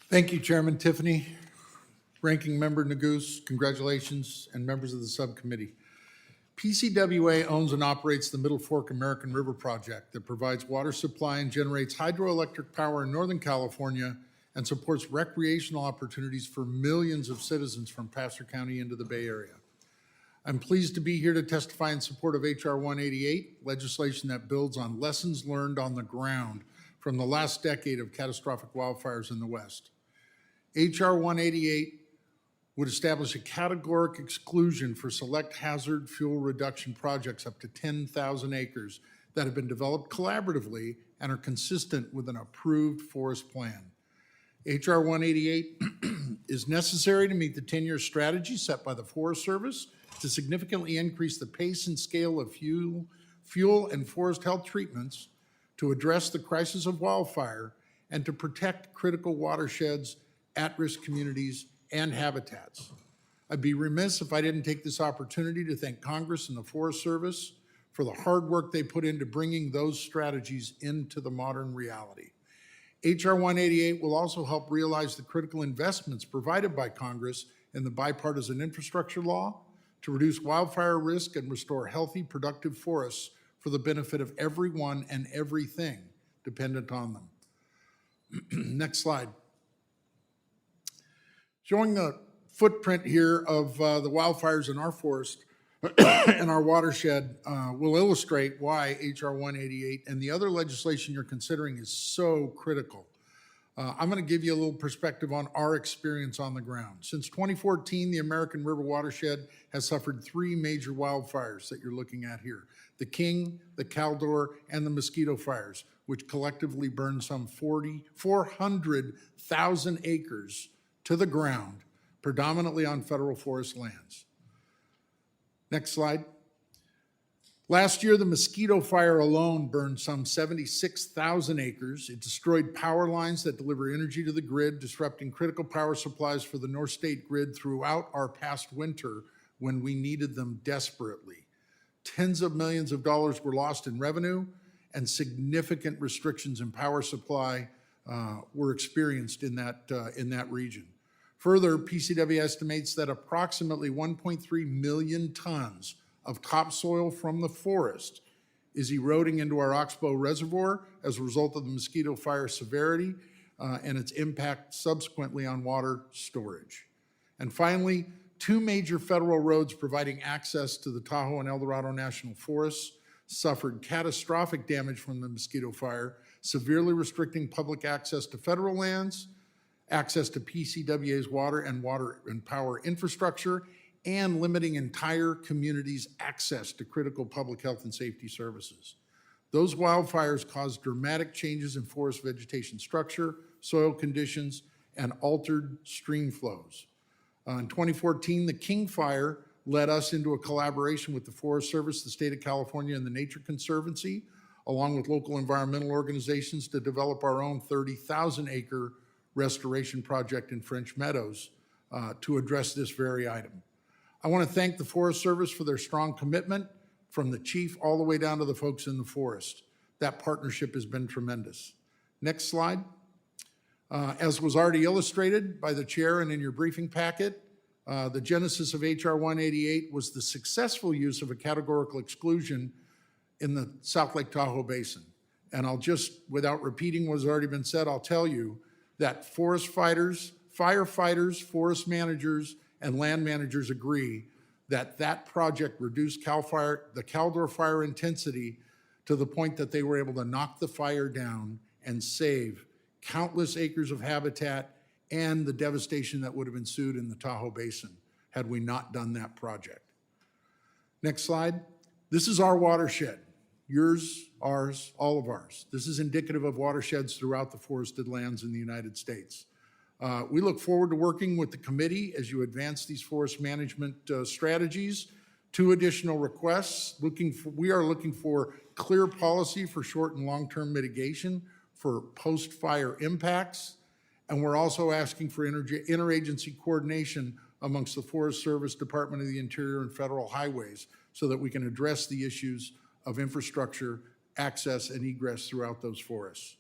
Thank you, Chairman Tiffany. Ranking Member Nagoose, congratulations, and members of the subcommittee. PCWA owns and operates the Middle Fork American River Project that provides water supply and generates hydroelectric power in Northern California and supports recreational opportunities for millions of citizens from Pasco County into the Bay Area. I'm pleased to be here to testify in support of H.R. 188, legislation that builds on lessons learned on the ground from the last decade of catastrophic wildfires in the West. H.R. 188 would establish a categoric exclusion for select hazard fuel reduction projects up to 10,000 acres that have been developed collaboratively and are consistent with an approved forest plan. H.R. 188 is necessary to meet the 10-year strategy set by the Forest Service to significantly increase the pace and scale of fuel and forest health treatments to address the crisis of wildfire and to protect critical watersheds, at-risk communities, and habitats. I'd be remiss if I didn't take this opportunity to thank Congress and the Forest Service for the hard work they put into bringing those strategies into the modern reality. H.R. 188 will also help realize the critical investments provided by Congress in the bipartisan infrastructure law to reduce wildfire risk and restore healthy, productive forests for the benefit of everyone and everything dependent on them. Next slide. Showing the footprint here of the wildfires in our forest and our watershed will illustrate why H.R. 188 and the other legislation you're considering is so critical. I'm going to give you a little perspective on our experience on the ground. Since 2014, the American River watershed has suffered 3 major wildfires that you're looking at here: the King, the Caldor, and the Mosquito fires, which collectively burned some 400,000 acres to the ground, predominantly on federal forest lands. Next slide. Last year, the Mosquito Fire alone burned some 76,000 acres. It destroyed power lines that deliver energy to the grid, disrupting critical power supplies for the North State grid throughout our past winter when we needed them desperately. Tens of millions of dollars were lost in revenue, and significant restrictions in power supply were experienced in that region. Further, PCW estimates that approximately 1.3 million tons of topsoil from the forest is eroding into our Oxbow Reservoir as a result of the Mosquito Fire severity and its impact subsequently on water storage. And finally, 2 major federal roads providing access to the Tahoe and El Dorado National Forests suffered catastrophic damage from the Mosquito Fire, severely restricting public access to federal lands, access to PCWA's water and power infrastructure, and limiting entire communities' access to critical public health and safety services. Those wildfires caused dramatic changes in forest vegetation structure, soil conditions, and altered stream flows. In 2014, the King Fire led us into a collaboration with the Forest Service, the state of California, and the Nature Conservancy, along with local environmental organizations, to develop our own 30,000-acre restoration project in French Meadows to address this very item. I want to thank the Forest Service for their strong commitment from the chief all the way down to the folks in the forest. That partnership has been tremendous. Next slide. As was already illustrated by the chair and in your briefing packet, the genesis of H.R. 188 was the successful use of a categorical exclusion in the South Lake Tahoe Basin. And I'll just, without repeating what's already been said, I'll tell you that forest fighters, firefighters, forest managers, and land managers agree that that project reduced the Caldor fire intensity to the point that they were able to knock the fire down and save countless acres of habitat and the devastation that would have ensued in the Tahoe Basin had we not done that project. Next slide. This is our watershed. Yours, ours, all of ours. This is indicative of watersheds throughout the forested lands in the United States. We look forward to working with the committee as you advance these forest management strategies. 2 additional requests. We are looking for clear policy for short and long-term mitigation for post-fire impacts. And we're also asking for interagency coordination amongst the Forest Service, Department of the Interior, and federal highways so that we can address the issues of infrastructure, access, and egress throughout those forests.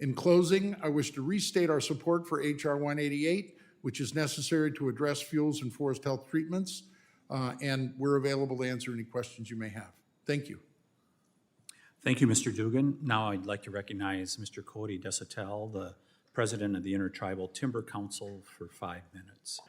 In closing, I wish to restate our support for H.R. 188, which is necessary to address fuels and forest health treatments, and we're available to answer any questions you may have. Thank you. Thank you, Mr. Dugan. Now I'd like to recognize Mr. Cody Desatel, the President of the Intertribal Timber Council, for 5 minutes.